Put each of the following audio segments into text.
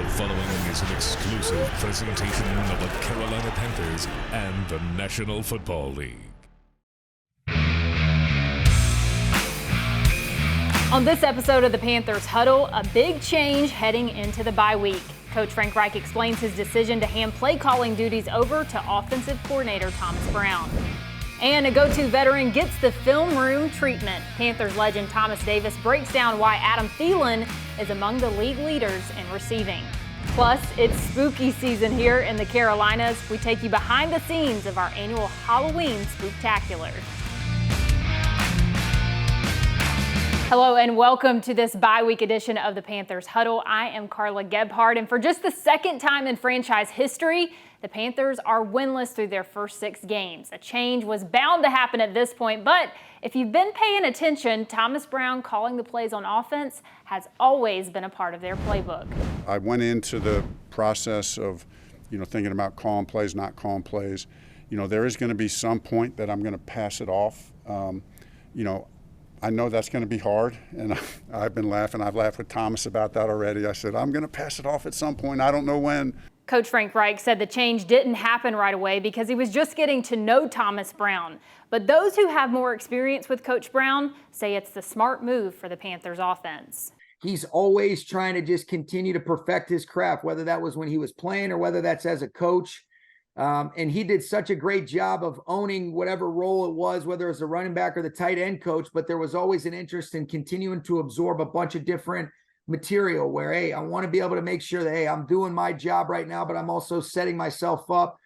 following is an exclusive presentation of the Carolina Panthers and the National Football League. On this episode of the Panthers Huddle, a big change heading into the bye week. Coach Frank Reich explains his decision to hand play calling duties over to offensive coordinator Thomas Brown. And a go-to veteran gets the film room treatment. Panthers legend Thomas Davis breaks down why Adam Thielen is among the league leaders in receiving. Plus, it's spooky season here in the Carolinas. We take you behind the scenes of our annual Halloween Spooktacular. Hello and welcome to this bye week edition of the Panthers Huddle. I am Carla Gebhardt, and for just the second time in franchise history, the Panthers are winless through their first 6 games. A change was bound to happen at this point, but if you've been paying attention, Thomas Brown calling the plays on offense has always been a part of their playbook. I went into the process of, thinking about calling plays, not calling plays. There is going to be some point that I'm going to pass it off. I know that's going to be hard, and I've been laughing. I've laughed with Thomas about that already. I said, I'm going to pass it off at some point. I don't know when. Coach Frank Reich said the change didn't happen right away because he was just getting to know Thomas Brown. But those who have more experience with Coach Brown say it's the smart move for the Panthers offense. He's always trying to just continue to perfect his craft, whether that was when he was playing or whether that's as a coach. And he did such a great job of owning whatever role it was, whether it was the running back or the tight end coach, but there was always an interest in continuing to absorb a bunch of different material where, hey, I want to be able to make sure that, hey, I'm doing my job right now, but I'm also setting myself up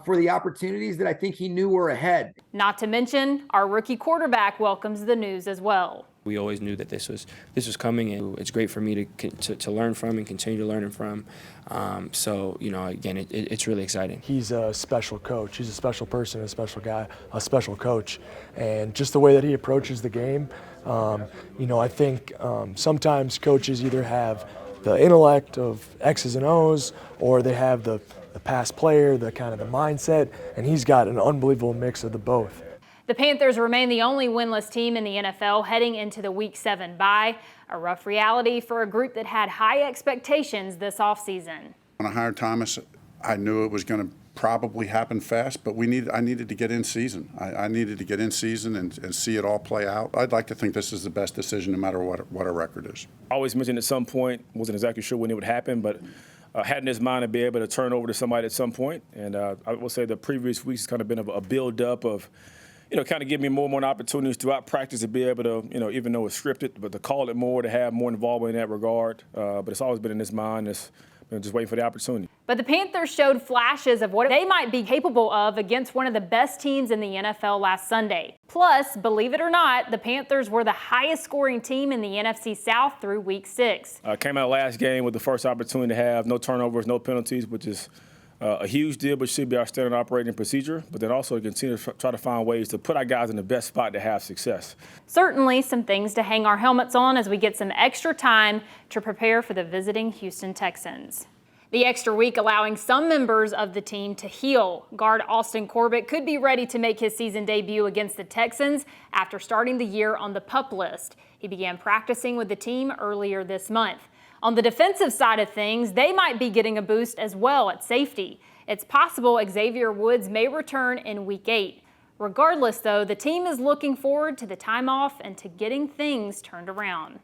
for the opportunities that I think he knew were ahead. Not to mention, our rookie quarterback welcomes the news as well. We always knew that this was coming, and it's great for me to learn from and continue to learn from. Again, it's really exciting. He's a special coach. He's a special person, a special guy, a special coach. And just the way that he approaches the game, I think sometimes coaches either have the intellect of X's and O's, or they have the past player, the kind of the mindset, and he's got an unbelievable mix of the both. The Panthers remain the only winless team in the NFL heading into the Week 7 bye, a rough reality for a group that had high expectations this offseason. When I hired Thomas, I knew it was going to probably happen fast, but I needed to get in season. I needed to get in season and see it all play out. I'd like to think this is the best decision no matter what our record is. I always mentioned at some point, wasn't exactly sure when it would happen, but had in his mind to be able to turn over to somebody at some point. And I will say the previous weeks has kind of been a build-up of, kind of give me more and more opportunities throughout practice to be able to, even though it's scripted, but to call it more, to have more involvement in that regard. But it's always been in his mind, just waiting for the opportunity. But the Panthers showed flashes of what they might be capable of against one of the best teams in the NFL last Sunday. Plus, believe it or not, the Panthers were the highest scoring team in the NFC South through Week 6. Came out last game with the first opportunity to have no turnovers, no penalties, which is a huge deal, but should be our standard operating procedure, but then also continue to try to find ways to put our guys in the best spot to have success. Certainly some things to hang our helmets on as we get some extra time to prepare for the visiting Houston Texans. The extra week allowing some members of the team to heal. Guard Austin Corbett could be ready to make his season debut against the Texans after starting the year on the PUP list. He began practicing with the team earlier this month. On the defensive side of things, they might be getting a boost as well at safety. It's possible Xavier Woods may return in Week 8. Regardless, though, the team is looking forward to the time off and to getting things turned around.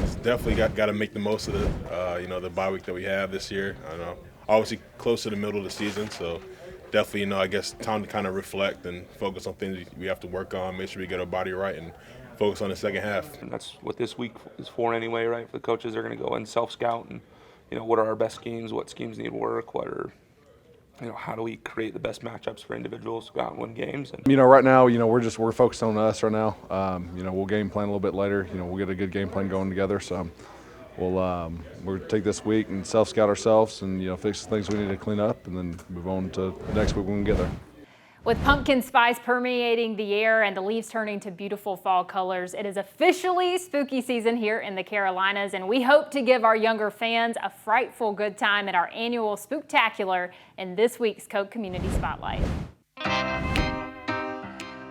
It's definitely got to make the most of the bye week that we have this year. I know, obviously close to the middle of the season, so definitely, I guess time to kind of reflect and focus on things we have to work on, make sure we get our body right, and focus on the second half. And that's what this week is for anyway, right? The coaches are going to go and self-scout and, what are our best schemes, what schemes need work, what are, how do we create the best matchups for individuals to go out and win games. And, right now, we're focused on us right now. We'll game plan a little bit later. We'll get a good game plan going together. So we'll take this week and self-scout ourselves and, fix the things we need to clean up and then move on to the next week when we get there. With pumpkin spice permeating the air and the leaves turning to beautiful fall colors, it is officially spooky season here in the Carolinas, and we hope to give our younger fans a frightful good time at our annual Spooktacular in this week's Coke Community Spotlight.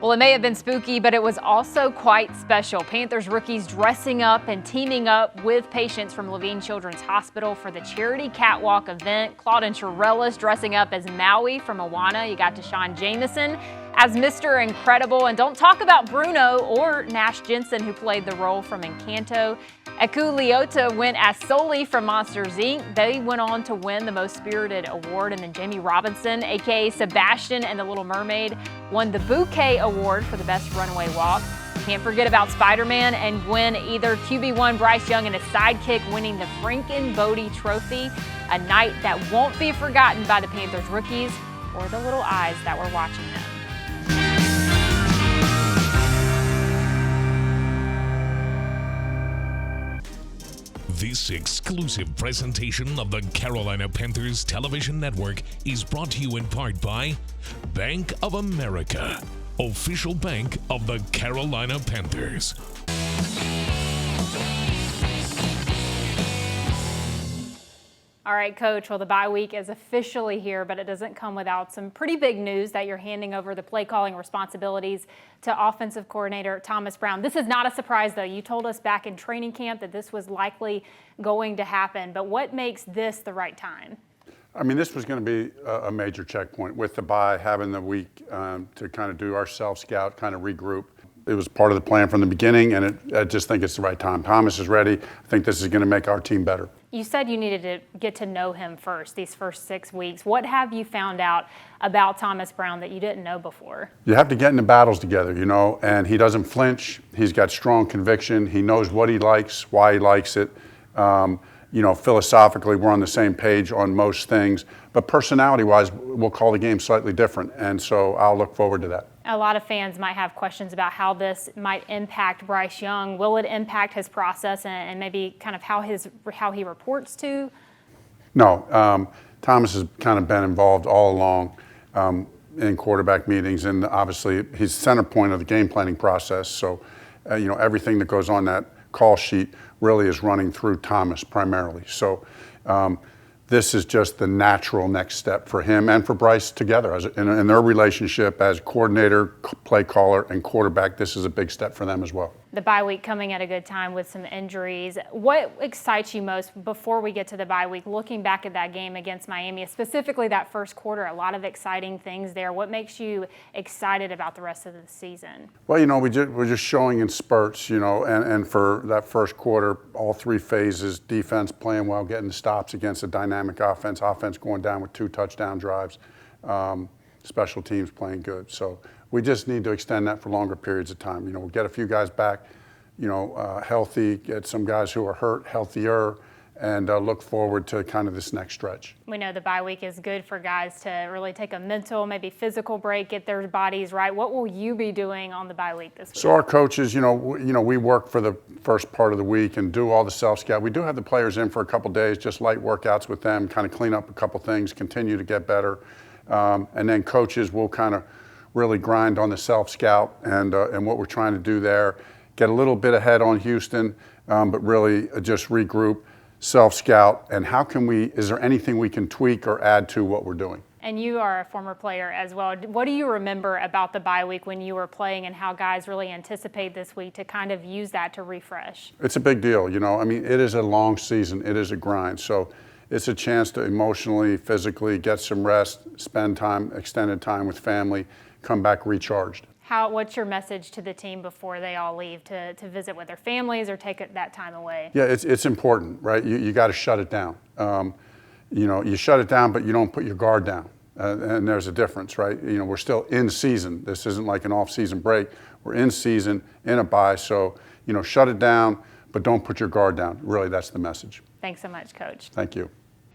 Well, it may have been spooky, but it was also quite special. Panthers rookies dressing up and teaming up with patients from Levine Children's Hospital for the charity catwalk event. Claude and Shirellis dressing up as Maui from Moana. You got Deshaun Jameson as Mr. Incredible. And don't talk about Bruno or Nash Jensen, who played the role from Encanto. Eku Leota went as Sully from Monsters, Inc. They went on to win the Most Spirited Award. And then Jamie Robinson, a.k.a. Sebastian and the Little Mermaid, won the Bouquet Award for the Best Runway Walk. Can't forget about Spider-Man and Gwen, either QB1 Bryce Young and his sidekick winning the Franken Bodie Trophy, a night that won't be forgotten by the Panthers rookies or the little eyes that were watching them. This exclusive presentation of the Carolina Panthers Television Network is brought to you in part by Bank of America, official bank of the Carolina Panthers. All right, Coach, well, the bye week is officially here, but it doesn't come without some pretty big news that you're handing over the play calling responsibilities to offensive coordinator Thomas Brown. This is not a surprise, though. You told us back in training camp that this was likely going to happen, but what makes this the right time? I mean, this was going to be a major checkpoint with the bye, having the week to kind of do our self-scout, kind of regroup. It was part of the plan from the beginning, and I just think it's the right time. Thomas is ready. I think this is going to make our team better. You said you needed to get to know him first, these first 6 weeks. What have you found out about Thomas Brown that you didn't know before? You have to get into battles together, you know, and he doesn't flinch. He's got strong conviction. He knows what he likes, why he likes it. You know, philosophically, we're on the same page on most things, but personality-wise, we'll call the game slightly different, and so I'll look forward to that. A lot of fans might have questions about how this might impact Bryce Young. Will it impact his process and maybe kind of how he reports to? No, Thomas has kind of been involved all along in quarterback meetings, and obviously he's center point of the game planning process. So, you know, everything that goes on that call sheet really is running through Thomas primarily. So this is just the natural next step for him and for Bryce together in their relationship as coordinator, play caller, and quarterback. This is a big step for them as well. The bye week coming at a good time with some injuries. What excites you most before we get to the bye week, looking back at that game against Miami, specifically that first quarter? A lot of exciting things there. What makes you excited about the rest of the season? Well, you know, we're just showing in spurts, you know, and for that first quarter, all 3 phases, defense playing well, getting the stops against a dynamic offense going down with 2 touchdown drives, special teams playing good. So we just need to extend that for longer periods of time. You know, we'll get a few guys back, you know, healthy, get some guys who are hurt healthier, and look forward to kind of this next stretch. We know the bye week is good for guys to really take a mental, maybe physical break, get their bodies right. What will you be doing on the bye week this week? So our coaches, you know, we work for the first part of the week and do all the self-scout. We do have the players in for a couple days, just light workouts with them, kind of clean up a couple things, continue to get better. And then coaches will kind of really grind on the self-scout and what we're trying to do there. Get a little bit ahead on Houston, but really just regroup, self-scout, and is there anything we can tweak or add to what we're doing? And you are a former player as well. What do you remember about the bye week when you were playing and how guys really anticipate this week to kind of use that to refresh? It's a big deal, you know. I mean, it is a long season. It is a grind. So it's a chance to emotionally, physically get some rest, spend time, extended time with family, come back recharged. What's your message to the team before they all leave to visit with their families or take that time away? Yeah, it's important, right? You got to shut it down. You know, you shut it down, but you don't put your guard down. And there's a difference, right? You know, we're still in season. This isn't like an off-season break. We're in season, in a bye. So, you know, shut it down, but don't put your guard down. Really, that's the message. Thanks so much, Coach. Thank you.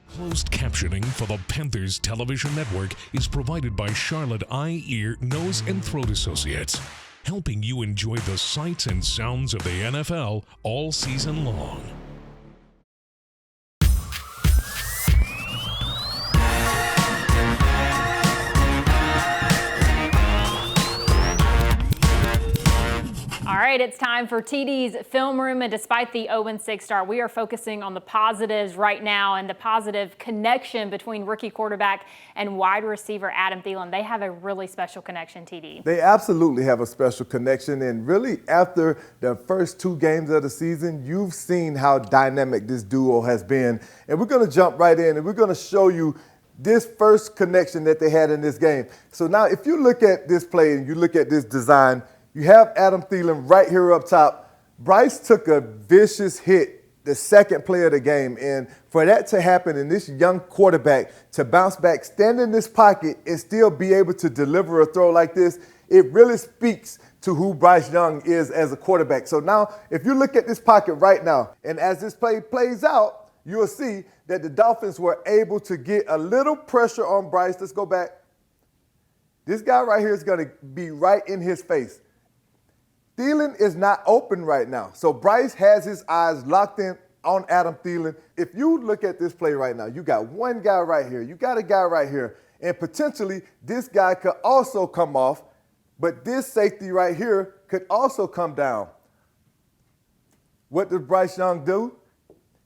Closed captioning for the Panthers Television Network is provided by Charlotte Eye, Ear, Nose, and Throat Associates, helping you enjoy the sights and sounds of the NFL all season long. All right, it's time for TD's Film Room, and despite the 0-6 start, we are focusing on the positives right now and the positive connection between rookie quarterback and wide receiver Adam Thielen. They have a really special connection, TD. They absolutely have a special connection, and really after the first 2 games of the season, you've seen how dynamic this duo has been. And we're going to jump right in, and we're going to show you this first connection that they had in this game. So now if you look at this play and you look at this design, you have Adam Thielen right here up top. Bryce took a vicious hit the second play of the game, and for that to happen and this young quarterback to bounce back, stand in this pocket, and still be able to deliver a throw like this, it really speaks to who Bryce Young is as a quarterback. So now, if you look at this pocket right now, and as this play plays out, you'll see that the Dolphins were able to get a little pressure on Bryce. Let's go back. This guy right here is going to be right in his face. Thielen is not open right now. So Bryce has his eyes locked in on Adam Thielen. If you look at this play right now, you got one guy right here. You got a guy right here. And potentially this guy could also come off, but this safety right here could also come down. What does Bryce Young do?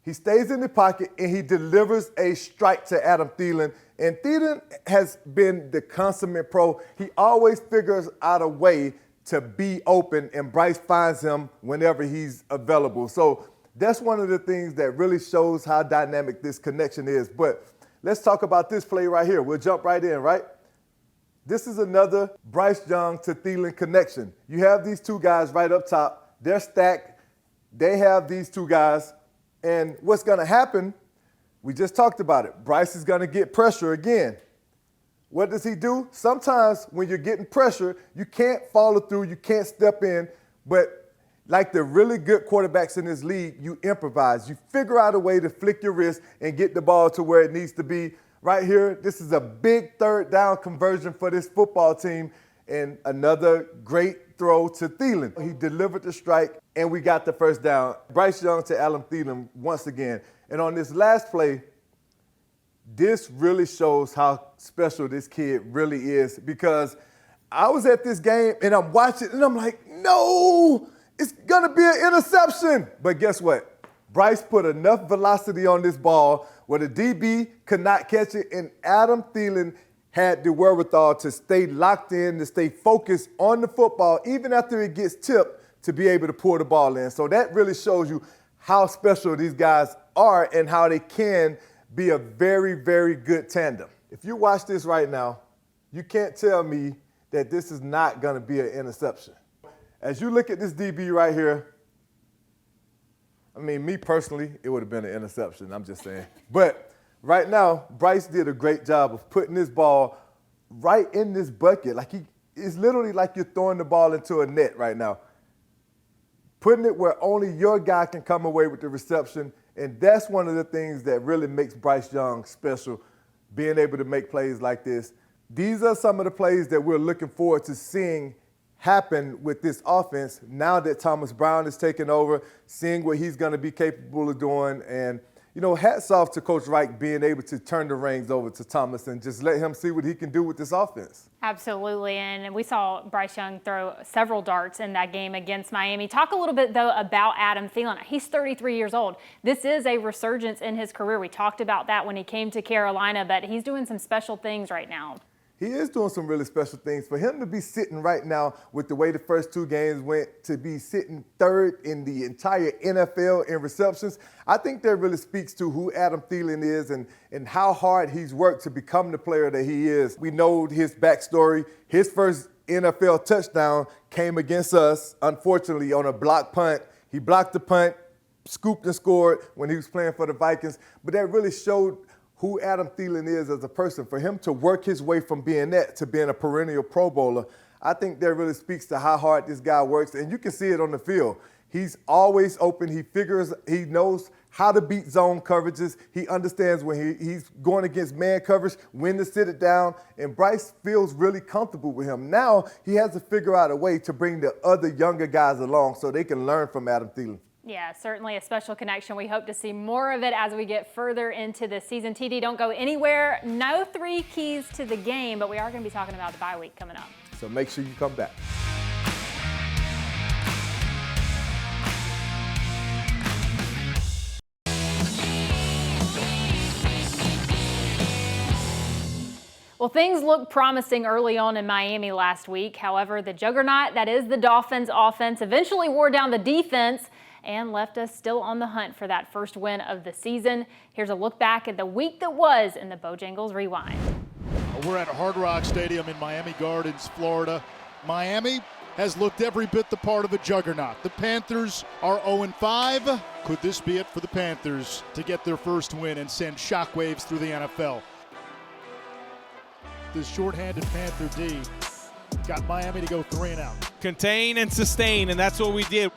He stays in the pocket and he delivers a strike to Adam Thielen. And Thielen has been the consummate pro. He always figures out a way to be open, and Bryce finds him whenever he's available. So that's one of the things that really shows how dynamic this connection is. But let's talk about this play right here. We'll jump right in, right? This is another Bryce Young to Thielen connection. You have these 2 guys right up top. They're stacked. They have these 2 guys. And what's going to happen, we just talked about it. Bryce is going to get pressure again. What does he do? Sometimes when you're getting pressure, you can't follow through, you can't step in, but like the really good quarterbacks in this league, you improvise. You figure out a way to flick your wrist and get the ball to where it needs to be. Right here, this is a big 3rd down conversion for this football team, and another great throw to Thielen. He delivered the strike, and we got the first down. Bryce Young to Adam Thielen once again. And on this last play, this really shows how special this kid really is, because I was at this game and I'm watching and I'm like, no, it's going to be an interception. But guess what? Bryce put enough velocity on this ball where the DB could not catch it, and Adam Thielen had the wherewithal to stay locked in, to stay focused on the football, even after it gets tipped, to be able to pull the ball in. So that really shows you how special these guys are and how they can be a very, very good tandem. If you watch this right now, you can't tell me that this is not going to be an interception. As you look at this DB right here, I mean, me personally, it would have been an interception, I'm just saying. But right now, Bryce did a great job of putting this ball right in this bucket. Like it's literally like you're throwing the ball into a net right now. Putting it where only your guy can come away with the reception. And that's one of the things that really makes Bryce Young special, being able to make plays like this. These are some of the plays that we're looking forward to seeing happen with this offense now that Thomas Brown is taking over, seeing what he's going to be capable of doing. And, you know, hats off to Coach Reich being able to turn the reins over to Thomas and just let him see what he can do with this offense. Absolutely, and we saw Bryce Young throw several darts in that game against Miami. Talk a little bit, though, about Adam Thielen. He's 33 years old. This is a resurgence in his career. We talked about that when he came to Carolina, but he's doing some special things right now. He is doing some really special things. For him to be sitting right now with the way the first 2 games went, to be sitting 3rd in the entire NFL in receptions, I think that really speaks to who Adam Thielen is and how hard he's worked to become the player that he is. We know his backstory. His first NFL touchdown came against us, unfortunately, on a blocked punt. He blocked the punt, scooped and scored when he was playing for the Vikings. But that really showed who Adam Thielen is as a person. For him to work his way from being that to being a perennial Pro Bowler, I think that really speaks to how hard this guy works. And you can see it on the field. He's always open. He knows how to beat zone coverages. He understands when he's going against man coverage, when to sit it down. And Bryce feels really comfortable with him. Now he has to figure out a way to bring the other younger guys along so they can learn from Adam Thielen. Yeah, certainly a special connection. We hope to see more of it as we get further into the season. TD, don't go anywhere. No 3 keys to the game, but we are going to be talking about the bye week coming up. So make sure you come back. Well, things looked promising early on in Miami last week. However, the juggernaut that is the Dolphins offense eventually wore down the defense and left us still on the hunt for that first win of the season. Here's a look back at the week that was in the Bojangles Rewind. We're at Hard Rock Stadium in Miami Gardens, Florida. Miami has looked every bit the part of a juggernaut. The Panthers are 0-5. Could this be it for the Panthers to get their first win and send shockwaves through the NFL? This shorthanded Panther D got Miami to go 3-and-out. Contain and sustain, and that's what we did.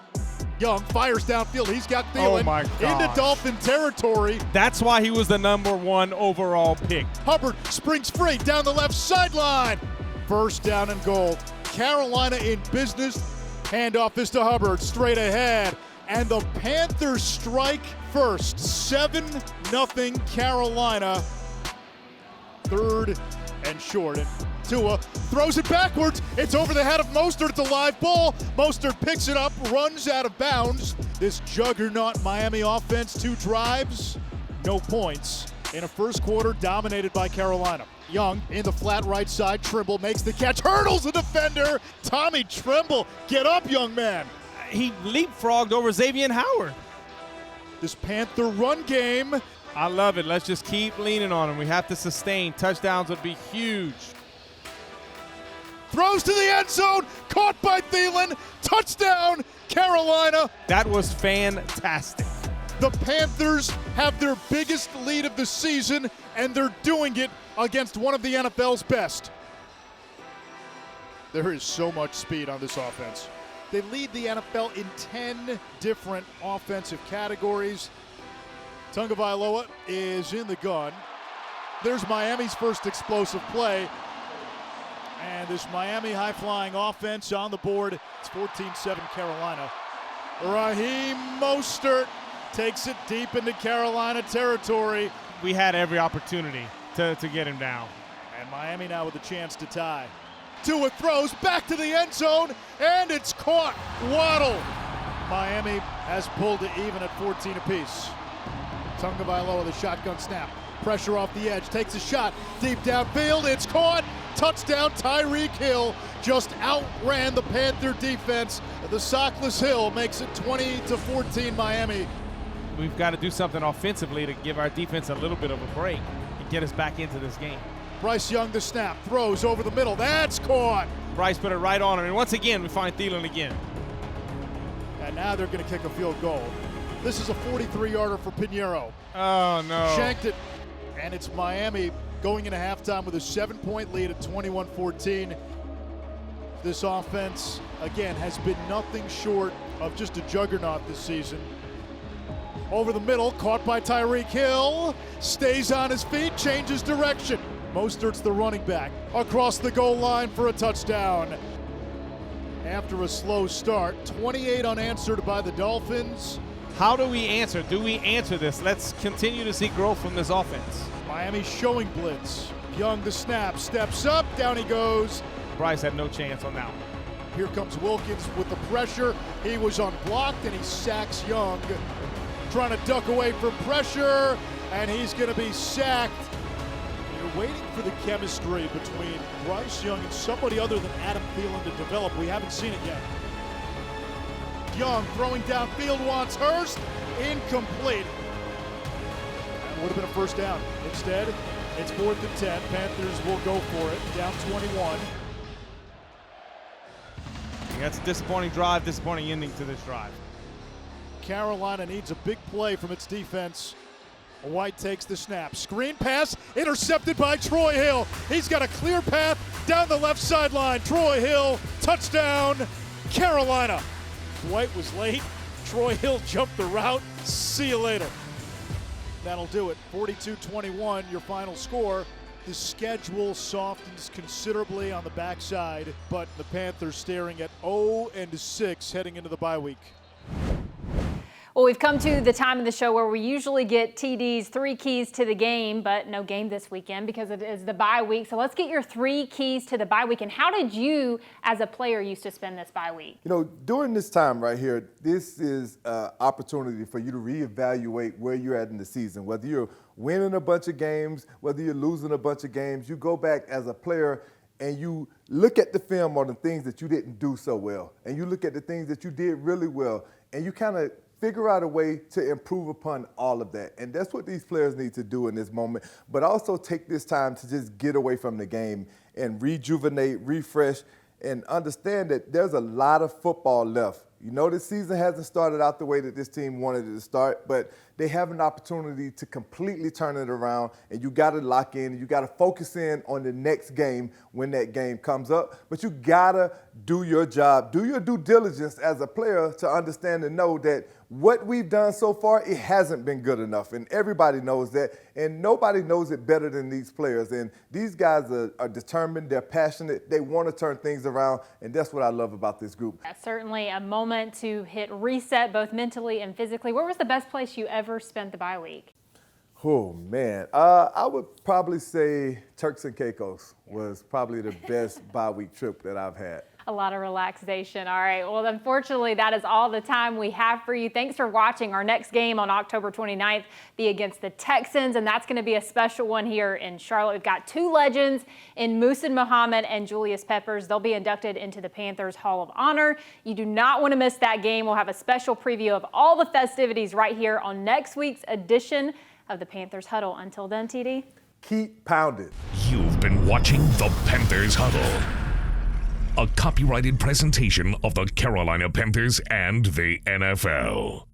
Young fires downfield. He's got Thielen into Dolphin territory. That's why he was the #1 overall pick. Hubbard springs free down the left sideline. First down and goal. Carolina in business. Handoff is to Hubbard, straight ahead. And the Panthers strike first. 7-0 Carolina. Third and short. And Tua throws it backwards. It's over the head of Mostert. It's a live ball. Mostert picks it up, runs out of bounds. This juggernaut Miami offense, 2 drives, no points. In a first quarter dominated by Carolina. Young in the flat right side. Trimble makes the catch. Hurdles the defender. Tommy Tremble, get up, young man. He leapfrogged over Xavier Howard. This Panther run game. I love it. Let's just keep leaning on him. We have to sustain. Touchdowns would be huge. Throws to the end zone. Caught by Thielen. Touchdown, Carolina. That was fantastic. The Panthers have their biggest lead of the season, and they're doing it against one of the NFL's best. There is so much speed on this offense. They lead the NFL in 10 different offensive categories. Tagovailoa is in the gun. There's Miami's first explosive play. And this Miami high-flying offense on the board. It's 14-7 Carolina. Raheem Mostert takes it deep into Carolina territory. We had every opportunity to get him down. And Miami now with a chance to tie. Tua throws back to the end zone, and it's caught. Waddle. Miami has pulled it even at 14 apiece. Tagovailoa, the shotgun snap. Pressure off the edge, takes a shot. Deep downfield, it's caught. Touchdown, Tyreek Hill just outran the Panther defense. The sockless Hill makes it 20-14 Miami. We've got to do something offensively to give our defense a little bit of a break and get us back into this game. Bryce Young the snap, throws over the middle, that's caught. Bryce put it right on him, and once again, we find Thielen again. And now they're going to kick a field goal. This is a 43-yarder for Pinheiro. Oh, no. Shanked it, and it's Miami going into halftime with a 7-point lead at 21-14. This offense, again, has been nothing short of just a juggernaut this season. Over the middle, caught by Tyreek Hill, stays on his feet, changes direction. Mostert's the running back, across the goal line for a touchdown. After a slow start, 28 unanswered by the Dolphins. How do we answer? Do we answer this? Let's continue to see growth from this offense. Miami showing blitz. Young the snap, steps up, down he goes. Bryce had no chance on that one. Here comes Wilkins with the pressure. He was unblocked and he sacks Young. Trying to duck away from pressure, and he's going to be sacked. You're waiting for the chemistry between Bryce Young and somebody other than Adam Thielen to develop. We haven't seen it yet. Young throwing downfield, wants Hurst, incomplete. That would have been a first down. Instead, it's 4th and 10. Panthers will go for it, down 21. That's a disappointing drive, disappointing ending to this drive. Carolina needs a big play from its defense. White takes the snap. Screen pass intercepted by Troy Hill. He's got a clear path down the left sideline. Troy Hill, touchdown, Carolina. White was late. Troy Hill jumped the route. See you later. That'll do it. 42-21, your final score. The schedule softens considerably on the backside, but the Panthers staring at 0-6 heading into the bye week. Well, we've come to the time of the show where we usually get TD's 3 keys to the game, but no game this weekend because it is the bye week. So let's get your 3 keys to the bye week. And how did you, as a player, used to spend this bye week? You know, during this time right here, this is an opportunity for you to reevaluate where you're at in the season, whether you're winning a bunch of games, whether you're losing a bunch of games, you go back as a player and you look at the film on the things that you didn't do so well, and you look at the things that you did really well, and you kind of figure out a way to improve upon all of that. And that's what these players need to do in this moment, but also take this time to just get away from the game and rejuvenate, refresh, and understand that there's a lot of football left. You know, this season hasn't started out the way that this team wanted it to start, but they have an opportunity to completely turn it around, and you got to lock in. You got to focus in on the next game when that game comes up, but you got to do your job, do your due diligence as a player to understand and know that what we've done so far, it hasn't been good enough, and everybody knows that, and nobody knows it better than these players. And these guys are determined, they're passionate, they want to turn things around, and that's what I love about this group. Certainly a moment to hit reset both mentally and physically. Where was the best place you ever spent the bye week? Oh, man. I would probably say Turks and Caicos was probably the best bye week trip that I've had. A lot of relaxation. All right. Well, unfortunately, that is all the time we have for you. Thanks for watching. Our next game on October 29th be against the Texans, and that's going to be a special one here in Charlotte. We've got two legends in Muhsin Muhammad and Julius Peppers. They'll be inducted into the Panthers Hall of Honor. You do not want to miss that game. We'll have a special preview of all the festivities right here on next week's edition of the Panthers Huddle. Until then, TD. Keep pounding. You've been watching the Panthers Huddle, a copyrighted presentation of the Carolina Panthers and the NFL.